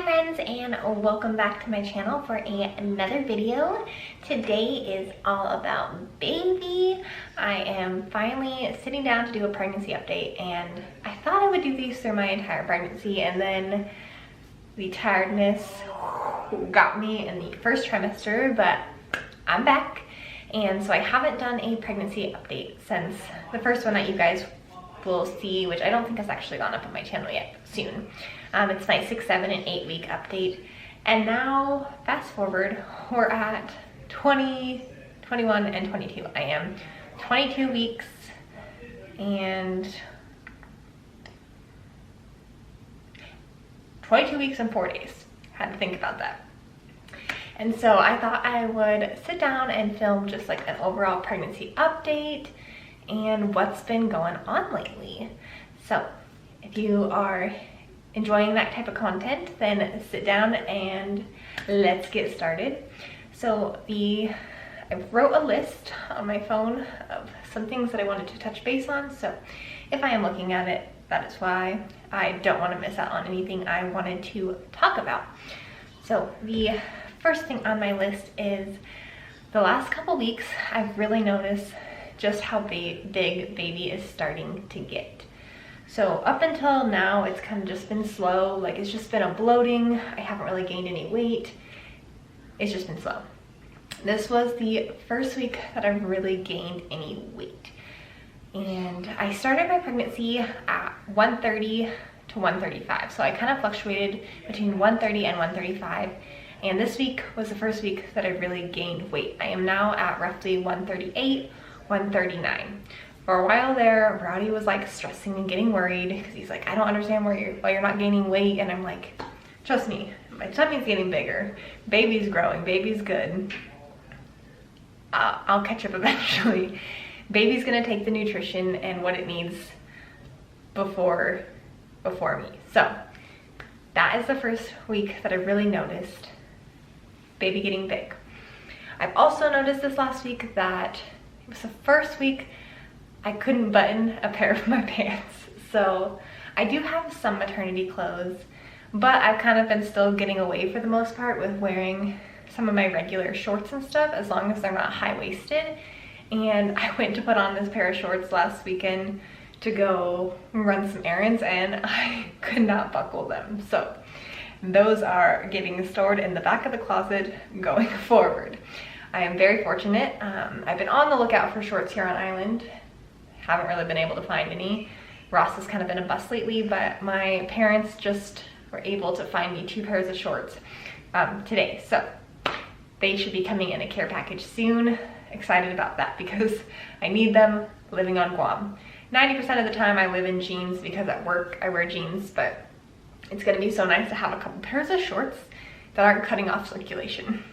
friends, and welcome back to my channel for another video. Today is all about baby. I am finally sitting down to do a pregnancy update, and I thought I would do these through my entire pregnancy, and then the tiredness got me in the first trimester, but I'm back. And so I haven't done a pregnancy update since the first one that you guys will see, which I don't think has actually gone up on my channel yet. Soon. It's my 6, 7, and 8 week update. And now, fast forward, we're at 20, 21, and 22. I am 22 weeks and 22 weeks and 4 days. I had to think about that. And so I thought I would sit down and film just like an overall pregnancy update and what's been going on lately. So if you are enjoying that type of content, then sit down and let's get started. So I wrote a list on my phone of some things that I wanted to touch base on. So if I am looking at it, that is why. I don't want to miss out on anything I wanted to talk about. So the first thing on my list is the last couple weeks, I've really noticed just how big baby is starting to get. So up until now, it's kind of just been slow. Like, it's just been a bloating. I haven't really gained any weight. It's just been slow. This was the first week that I've really gained any weight. And I started my pregnancy at 130 to 135. So I kind of fluctuated between 130 and 135. And this week was the first week that I really gained weight. I am now at roughly 138, 139. For a while there, Rowdy was like stressing and getting worried because he's like, I don't understand why you're not gaining weight. And I'm like, trust me, my tummy's getting bigger. Baby's growing, baby's good. I'll catch up eventually. Baby's gonna take the nutrition and what it needs before me. So that is the first week that I really noticed baby getting big. I've also noticed this last week that it was the first week I couldn't button a pair of my pants. So I do have some maternity clothes, but I've kind of been still getting away for the most part with wearing some of my regular shorts and stuff, as long as they're not high-waisted. And I went to put on this pair of shorts last weekend to go run some errands, and I could not buckle them. So those are getting stored in the back of the closet going forward. I am very fortunate. I've been on the lookout for shorts here on island. Haven't really been able to find any. Ross has kind of been a bust lately, but my parents just were able to find me 2 pairs of shorts today. So they should be coming in a care package soon. Excited about that because I need them living on Guam. 90% of the time I live in jeans because at work I wear jeans, but it's gonna be so nice to have a couple pairs of shorts that aren't cutting off circulation.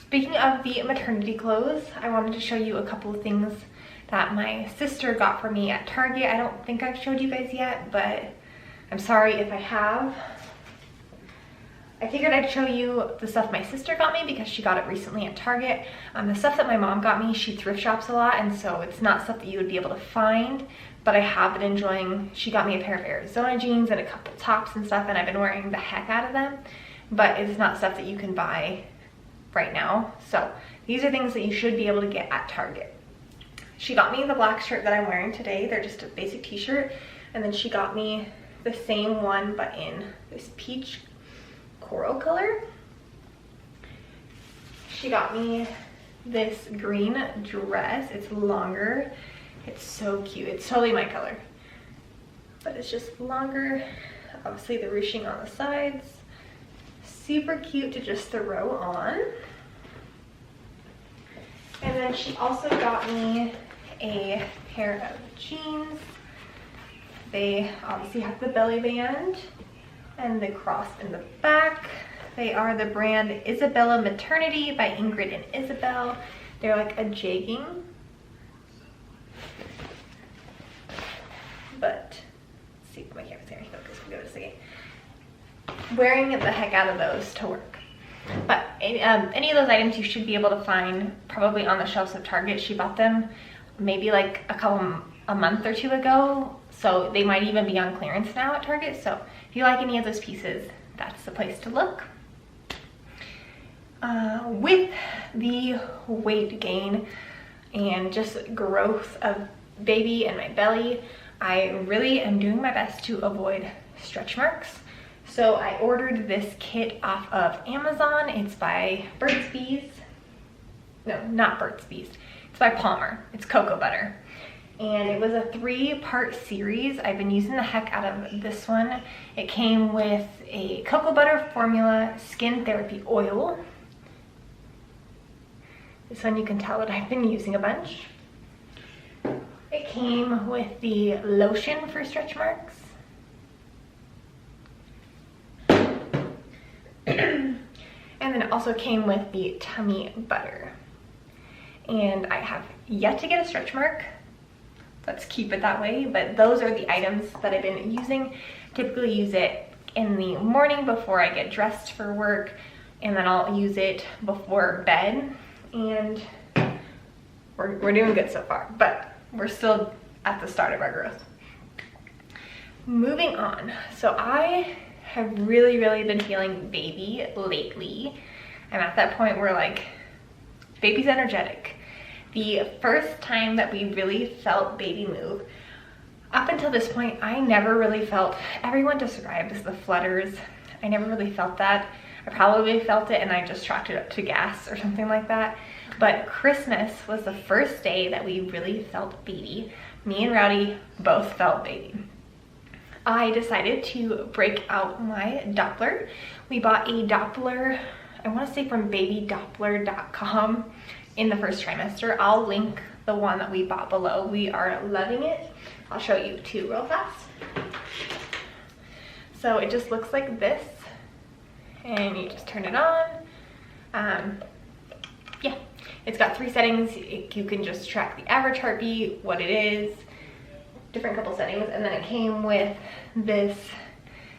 Speaking of the maternity clothes, I wanted to show you a couple of things that my sister got for me at Target. I don't think I've showed you guys yet, but I'm sorry if I have. I figured I'd show you the stuff my sister got me because she got it recently at Target. The stuff that my mom got me, she thrift shops a lot, and so it's not stuff that you would be able to find, but I have been enjoying. She got me a pair of Arizona jeans and a couple tops and stuff, and I've been wearing the heck out of them, but it's not stuff that you can buy right now. So these are things that you should be able to get at Target. She got me the black shirt that I'm wearing today. They're just a basic t-shirt, and then she got me the same one but in this peach coral color. She got me this green dress. It's longer. It's so cute. It's totally my color, but it's just longer. Obviously the ruching on the sides. Super cute to just throw on. And then she also got me a pair of jeans. They obviously have the belly band and the cross in the back. They are the brand Isabella Maternity by Ingrid and Isabel. They're like a jegging, but let's see if my camera's gonna focus. We'll give it a second. Wearing the heck out of those to work. But any of those items you should be able to find probably on the shelves of Target. She bought them maybe like a month or 2 ago, So they might even be on clearance now at Target. So if you like any of those pieces, that's the place to look. With the weight gain and just growth of baby and my belly, I really am doing my best to avoid stretch marks. So I ordered this kit off of Amazon. It's by Burt's Bees. No, not Burt's Bees. It's by Palmer. It's cocoa butter. And it was a 3-part series. I've been using the heck out of this one. It came with a cocoa butter formula skin therapy oil. This one you can tell that I've been using a bunch. It came with the lotion for stretch marks. And then it also came with the tummy butter. And I have yet to get a stretch mark. Let's keep it that way. But those are the items that I've been using. Typically use it in the morning before I get dressed for work. And then I'll use it before bed. And we're doing good so far. But we're still at the start of our growth. Moving on. So I have really been feeling baby lately. I'm at that point where like, baby's energetic. The first time that we really felt baby move, up until this point, I never really felt, everyone describes the flutters. I never really felt that. I probably felt it and I just chalked it up to gas or something like that. But Christmas was the first day that we really felt baby. Me and Rowdy both felt baby. I decided to break out my Doppler. We bought a Doppler, I want to say from babydoppler.com in the first trimester. I'll link the one that we bought below. We are loving it. I'll show you too real fast. So it just looks like this and you just turn it on. Yeah, it's got 3 settings. You can just track the average heartbeat, what it is, different couple settings, and then it came with this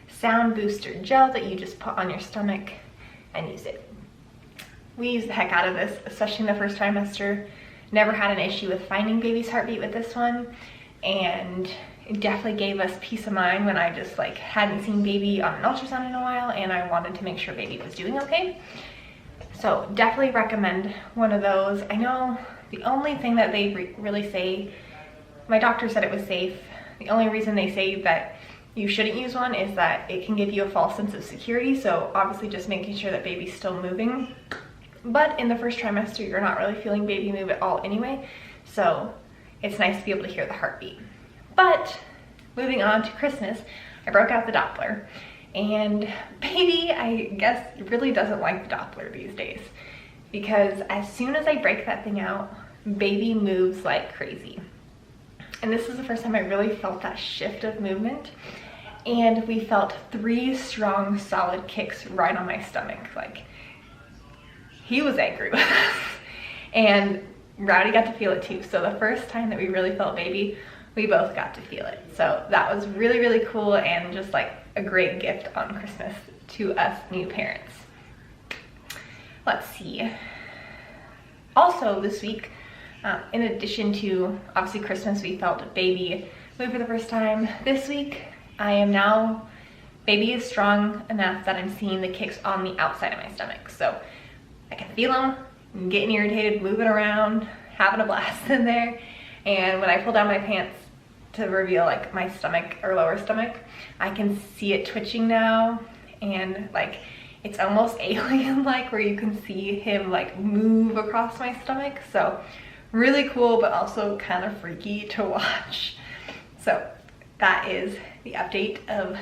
sound booster gel that you just put on your stomach and use it. We use the heck out of this, especially in the first trimester. Never had an issue with finding baby's heartbeat with this one, and it definitely gave us peace of mind when I just like hadn't seen baby on an ultrasound in a while and I wanted to make sure baby was doing okay. So definitely recommend one of those. I know the only thing that they really say, my doctor said it was safe. The only reason they say that you shouldn't use one is that it can give you a false sense of security. So obviously just making sure that baby's still moving. But in the first trimester, you're not really feeling baby move at all anyway. So it's nice to be able to hear the heartbeat. But moving on to Christmas, I broke out the Doppler. And baby, I guess, really doesn't like the Doppler these days. Because as soon as I break that thing out, baby moves like crazy. And this is the first time I really felt that shift of movement. And we felt 3 strong, solid kicks right on my stomach. Like, he was angry with us. And Rowdy got to feel it too. So the first time that we really felt baby, we both got to feel it. So that was really cool and just like a great gift on Christmas to us new parents. Let's see. Also this week, in addition to obviously Christmas, we felt baby move for the first time. This week, I am now, baby is strong enough that I'm seeing the kicks on the outside of my stomach. So I can feel them, I'm getting irritated, moving around, having a blast in there. And when I pull down my pants to reveal like my stomach or lower stomach, I can see it twitching now. And like, it's almost alien-like where you can see him like move across my stomach. So really cool, but also kind of freaky to watch. So that is the update of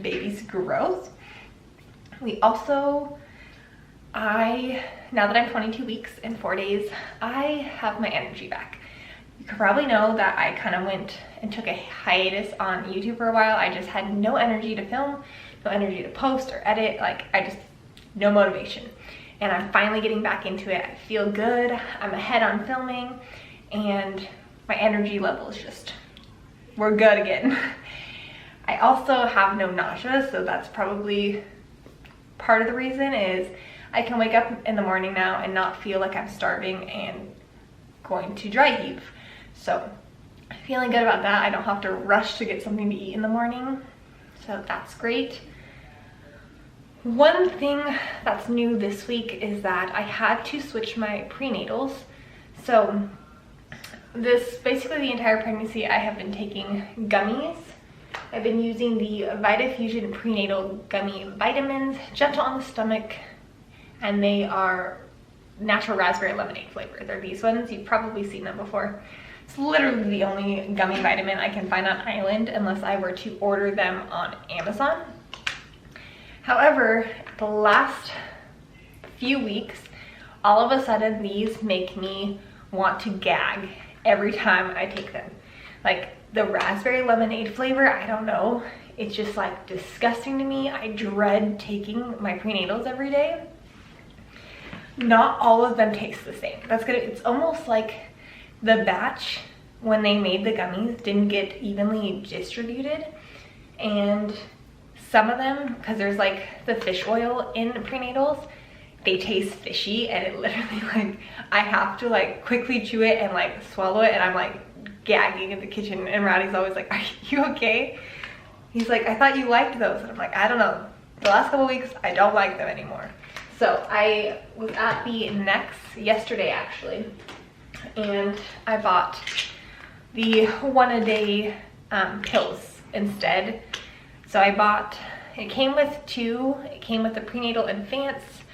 baby's growth. We also, now that I'm 22 weeks and 4 days, I have my energy back. You could probably know that I kind of went and took a hiatus on YouTube for a while. I just had no energy to film, no energy to post or edit, like no motivation. And I'm finally getting back into it. I feel good, I'm ahead on filming, and my energy level is just, we're good again. I also have no nausea, so that's probably part of the reason is I can wake up in the morning now and not feel like I'm starving and going to dry heave. So feeling good about that. I don't have to rush to get something to eat in the morning, so that's great. One thing that's new this week is that I had to switch my prenatals. So basically the entire pregnancy I have been taking gummies. I've been using the VitaFusion prenatal gummy vitamins, gentle on the stomach, and they are natural raspberry lemonade flavor. They're these ones, you've probably seen them before. It's literally the only gummy vitamin I can find on island unless I were to order them on Amazon. However, the last few weeks, all of a sudden these make me want to gag every time I take them. Like the raspberry lemonade flavor, I don't know, it's just like disgusting to me. I dread taking my prenatals every day. Not all of them taste the same. It's almost like the batch when they made the gummies didn't get evenly distributed, and some of them, because there's like the fish oil in prenatals, they taste fishy, and it literally, like, I have to like quickly chew it and like swallow it, and I'm like gagging in the kitchen, and Rowdy's always like, are you okay? He's like, I thought you liked those. And I'm like, I don't know. The last couple weeks, I don't like them anymore. So I was at the Next yesterday actually, and I bought the 1-a-day pills instead. So I bought, it came with two. It came with the prenatal advanced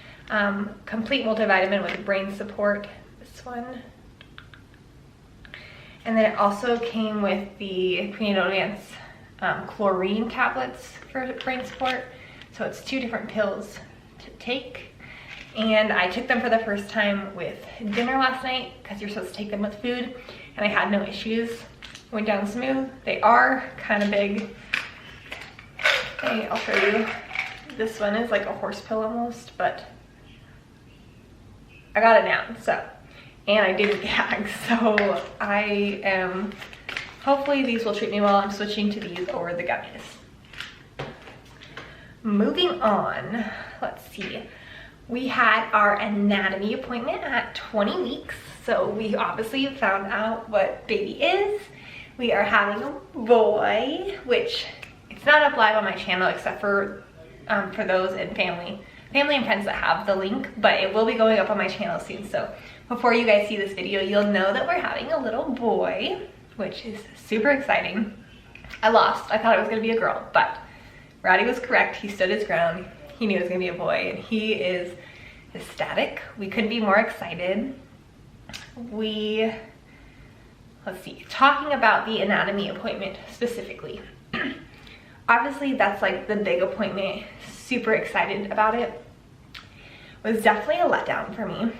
complete multivitamin with brain support, this one. And then it also came with the prenatal advanced chlorine tablets for brain support. So it's 2 different pills to take. And I took them for the first time with dinner last night because you're supposed to take them with food, and I had no issues. Went down smooth. They are kind of big. Okay, I'll show you. This one is like a horse pill almost, but I got it down, so. And I didn't gag, so I am, hopefully these will treat me well. I'm switching to these over the gummies. Moving on, let's see. We had our anatomy appointment at 20 weeks, so we obviously found out what baby is. We are having a boy, which it's not up live on my channel except for those in family and friends that have the link, but it will be going up on my channel soon. So before you guys see this video, you'll know that we're having a little boy, which is super exciting. I thought it was gonna be a girl, but Rowdy was correct. He stood his ground. He knew it was gonna be a boy, and he is ecstatic. We couldn't be more excited. Let's see, talking about the anatomy appointment specifically. Obviously that's like the big appointment, super excited about it. Was definitely a letdown for me.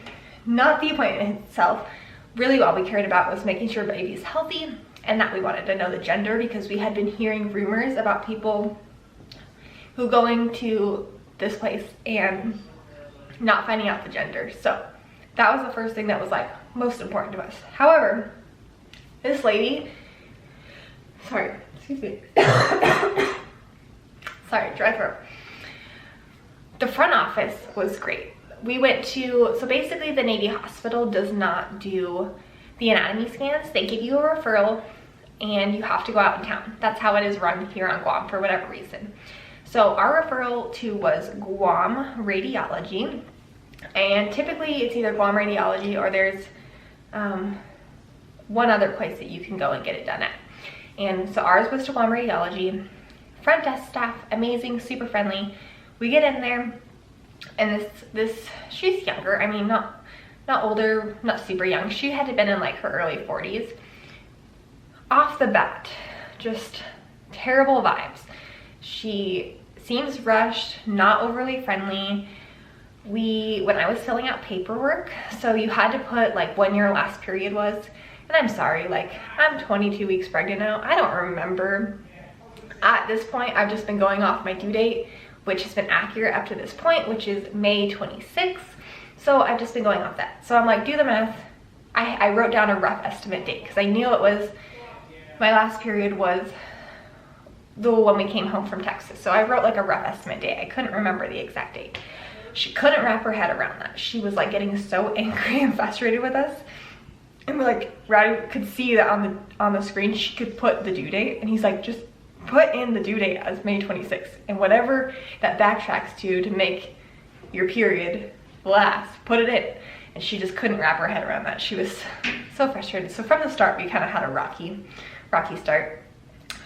Not the appointment itself. Really all we cared about was making sure baby's healthy and that we wanted to know the gender, because we had been hearing rumors about people who going to this place and not finding out the gender. So that was the first thing that was like most important to us. However, this lady, sorry, excuse me. Sorry, dry throat. The front office was great. We went to, so basically the Navy hospital does not do the anatomy scans. They give you a referral and you have to go out in town. That's how it is run here on Guam for whatever reason. So our referral to was Guam Radiology, and typically it's either Guam Radiology or there's one other place that you can go and get it done at. And so ours was to Guam Radiology. Front desk staff, amazing, super friendly. We get in there, and this she's younger. I mean, not older, not super young. She had to been in like her early 40s. Off the bat, just terrible vibes. She seems rushed, not overly friendly. When I was filling out paperwork, so you had to put like when your last period was, and I'm sorry, like I'm 22 weeks pregnant now. I don't remember. At this point, I've just been going off my due date, which has been accurate up to this point, which is May 26th. So I've just been going off that. So I'm like, do the math. I wrote down a rough estimate date because I knew it was, my last period was the one we came home from Texas. So I wrote like a rough estimate date. I couldn't remember the exact date. She couldn't wrap her head around that. She was like getting so angry and frustrated with us. And we're like, Rowdy could see that on the screen she could put the due date, and he's like, just put in the due date as May 26th, and whatever that backtracks to make your period last, put it in. And she just couldn't wrap her head around that. She was so frustrated. So from the start, we kind of had a rocky start.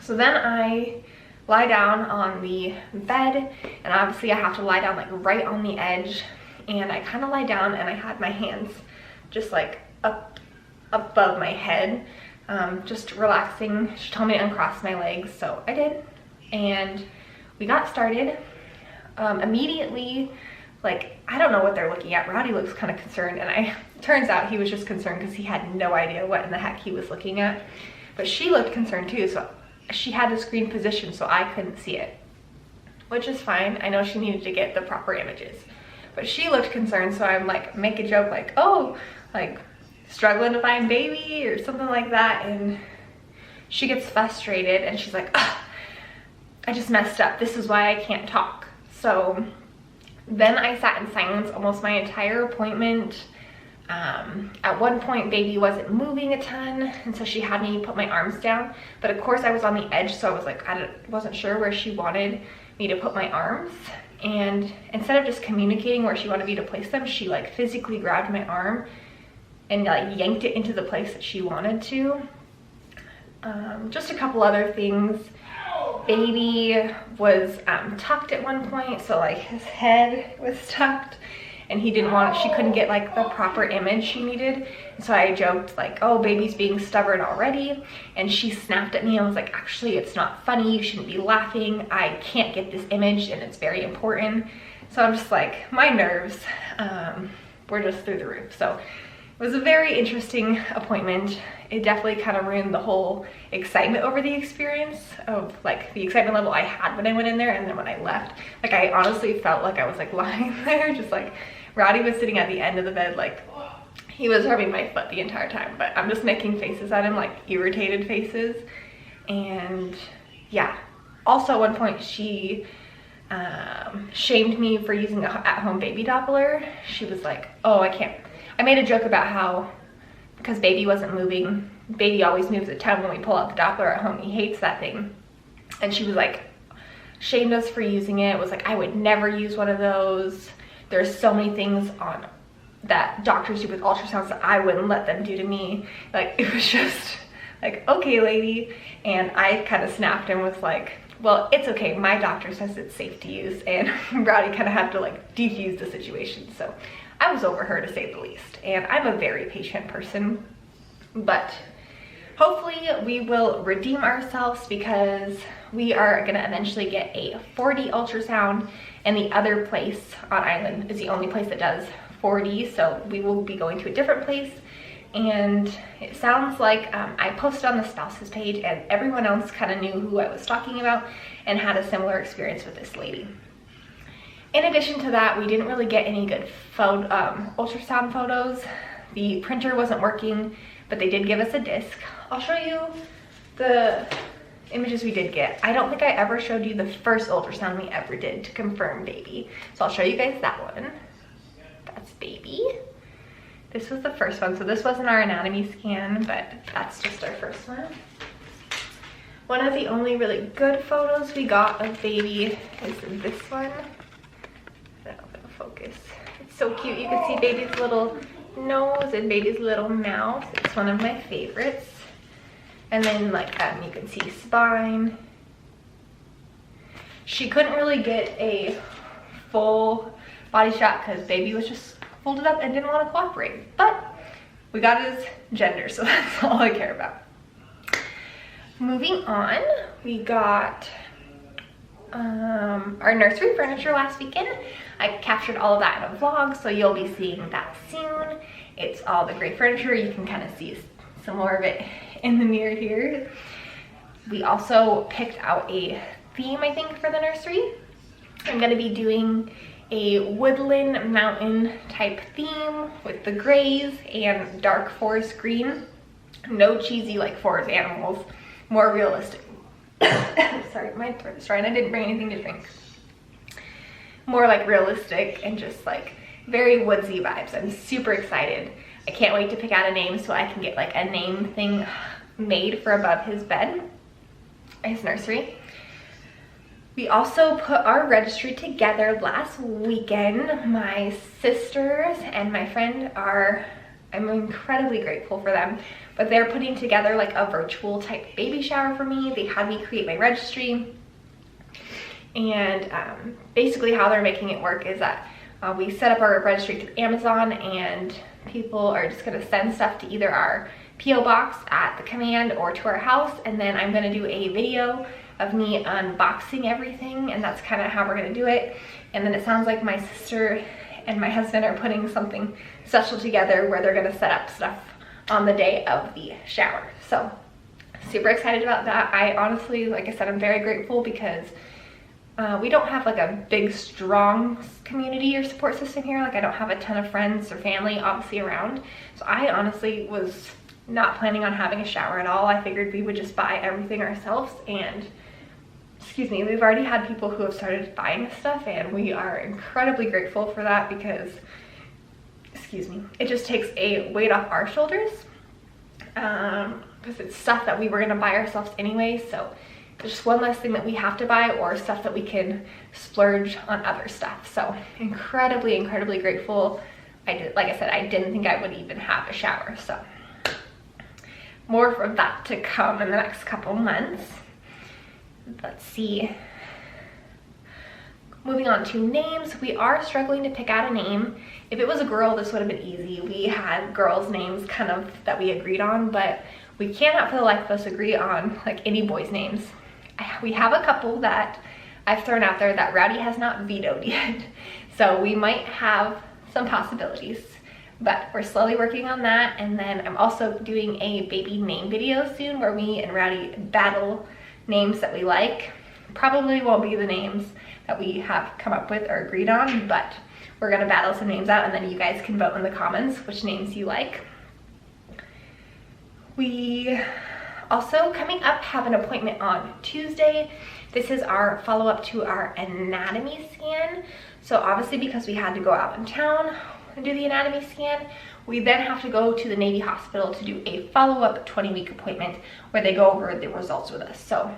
So then I lie down on the bed, and obviously I have to lie down like right on the edge, and I kind of lie down and I had my hands just like up above my head, just relaxing. She told me to uncross my legs, so I did, and we got started. Immediately, like, I don't know what they're looking at. Rowdy looks kind of concerned, and turns out he was just concerned because he had no idea what in the heck he was looking at. But she looked concerned too, so she had the screen positioned so I couldn't see it, which is fine. I know she needed to get the proper images, but she looked concerned, so I'm like, make a joke like, oh, like struggling to find baby or something like that, and she gets frustrated and she's like, ugh, I just messed up. This is why I can't talk. So then I sat in silence almost my entire appointment. At one point, baby wasn't moving a ton, and so she had me put my arms down. But of course, I was on the edge, so I was like, wasn't sure where she wanted me to put my arms. And instead of just communicating where she wanted me to place them, she like physically grabbed my arm and like yanked it into the place that she wanted to. Just a couple other things. Baby was tucked at one point, so like his head was tucked, and he didn't want it. She couldn't get like the proper image she needed. And so I joked like, oh, baby's being stubborn already. And she snapped at me and was like, actually, it's not funny. You shouldn't be laughing. I can't get this image and it's very important. So I'm just like, my nerves were just through the roof. So it was a very interesting appointment. It definitely kind of ruined the whole excitement over the experience of like the excitement level I had when I went in there, and then when I left, like I honestly felt like I was like lying there, just like Rowdy was sitting at the end of the bed, like he was rubbing my foot the entire time, but I'm just making faces at him, like irritated faces. And yeah, also at one point she shamed me for using an at-home baby Doppler. She was like, oh, I made a joke about how, because baby wasn't moving, baby always moves a ton when we pull out the Doppler at home. He hates that thing. And she was like, shamed us for using it. Was like, I would never use one of those. There's so many things on that doctors do with ultrasounds that I wouldn't let them do to me. Like, it was just like, okay, lady. And I kind of snapped and was like, well, it's okay. My doctor says it's safe to use. And Rowdy kind of had to like defuse the situation. So I was over her, to say the least. And I'm a very patient person, but hopefully we will redeem ourselves, because we are gonna eventually get a 4D ultrasound, and the other place on island is the only place that does 4D. So we will be going to a different place. And it sounds like I posted on the spouses page, and everyone else kind of knew who I was talking about and had a similar experience with this lady. In addition to that, we didn't really get any good ultrasound photos. The printer wasn't working, but they did give us a disc. I'll show you the images we did get. I don't think I ever showed you the first ultrasound we ever did to confirm baby. So I'll show you guys that one. That's baby. This was the first one. So this wasn't our anatomy scan, but that's just our first one. One of the only really good photos we got of baby is this one. I don't know if it'll focus. It's so cute. You can see baby's little nose and baby's little mouth. It's one of my favorites. And then like you can see spine. She couldn't really get a full body shot because baby was just folded up and didn't want to cooperate. But we got his gender, so that's all I care about. Moving on, we got our nursery furniture last weekend. I captured all of that in a vlog, so you'll be seeing that soon. It's all the great furniture. You can kind of see some more of it in the mirror here. We also picked out a theme, I think, for the nursery. I'm going to be doing a woodland mountain type theme with the grays and dark forest green. No cheesy like forest animals, more realistic. Sorry, my throat is dry and I didn't bring anything to drink. More like realistic and just like very woodsy vibes. I'm super excited. I can't wait to pick out a name so I can get like a name thing made for above his bed, his nursery. We also put our registry together last weekend. My sisters and my friend I'm incredibly grateful for them, but they're putting together like a virtual type baby shower for me. They had me create my registry, and basically how they're making it work is that we set up our registry through Amazon, and people are just gonna send stuff to either our PO box at the command or to our house, and then I'm gonna do a video of me unboxing everything, and that's kind of how we're gonna do it. And then it sounds like my sister and my husband are putting something special together where they're gonna set up stuff on the day of the shower. So super excited about that. I honestly, like I said, I'm very grateful because we don't have like a big strong community or support system here. Like I don't have a ton of friends or family obviously around. So I honestly was not planning on having a shower at all. I figured we would just buy everything ourselves, and excuse me, we've already had people who have started buying this stuff, and we are incredibly grateful for that because, excuse me, it just takes a weight off our shoulders because it's stuff that we were gonna buy ourselves anyway. So there's just one less thing that we have to buy, or stuff that we can splurge on other stuff. So incredibly, incredibly grateful. Like I said, I didn't think I would even have a shower. So more of that to come in the next couple months. Let's see. Moving on to names, we are struggling to pick out a name. If it was a girl, this would have been easy. We had girls' names kind of that we agreed on, but we cannot for the life of us agree on like any boys' names. We have a couple that I've thrown out there that Rowdy has not vetoed yet. So we might have some possibilities, but we're slowly working on that. And then I'm also doing a baby name video soon where me and Rowdy battle names that we like. Probably won't be the names that we have come up with or agreed on, but we're gonna battle some names out, and then you guys can vote in the comments which names you like. We also, coming up, have an appointment on Tuesday. This is our follow-up to our anatomy scan. So obviously because we had to go out in town and do the anatomy scan, we then have to go to the Navy hospital to do a follow-up 20-week appointment where they go over the results with us. So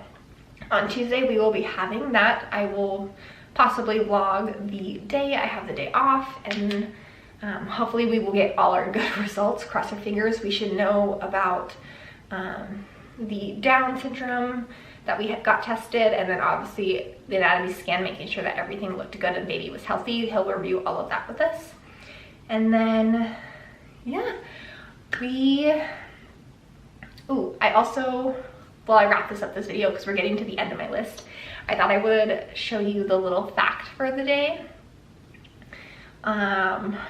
on Tuesday we will be having that. I will possibly vlog the day. I have the day off, and hopefully we will get all our good results. Cross our fingers. We should know about the Down syndrome that we got tested, and then obviously the anatomy scan, making sure that everything looked good and baby was healthy. He'll review all of that with us. And then yeah, I also, while I wrap this video because we're getting to the end of my list, I thought I would show you the little fact for the day.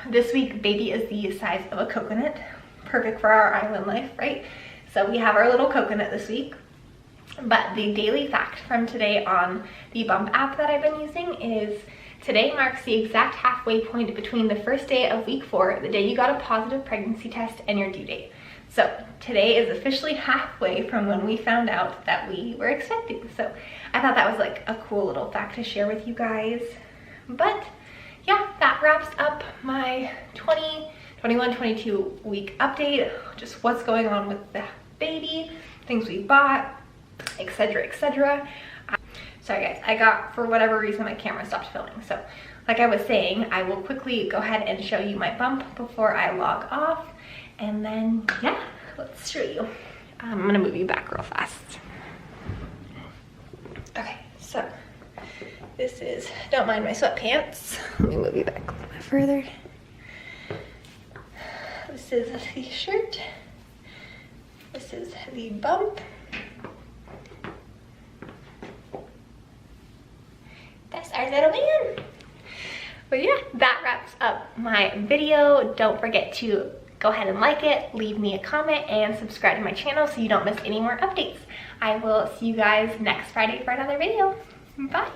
This week baby is the size of a coconut, perfect for our island life, right? So we have our little coconut this week. But the daily fact from today on the Bump app that I've been using is today marks the exact halfway point between the first day of week 4, the day you got a positive pregnancy test, and your due date. So today is officially halfway from when we found out that we were expecting. So I thought that was like a cool little fact to share with you guys. But yeah, that wraps up my 21-22 week update, just what's going on with the baby, things we bought, etc, etc. Sorry guys, for whatever reason my camera stopped filming. So like I was saying, I will quickly go ahead and show you my bump before I log off, and then yeah, let's show you. I'm gonna move you back real fast. Okay, so this is, don't mind my sweatpants. Let me move you back a little bit further. This is the shirt. This is the bump. That's our little man. But yeah, that wraps up my video. Don't forget to go ahead and like it, leave me a comment, and subscribe to my channel so you don't miss any more updates. I will see you guys next Friday for another video. Bye.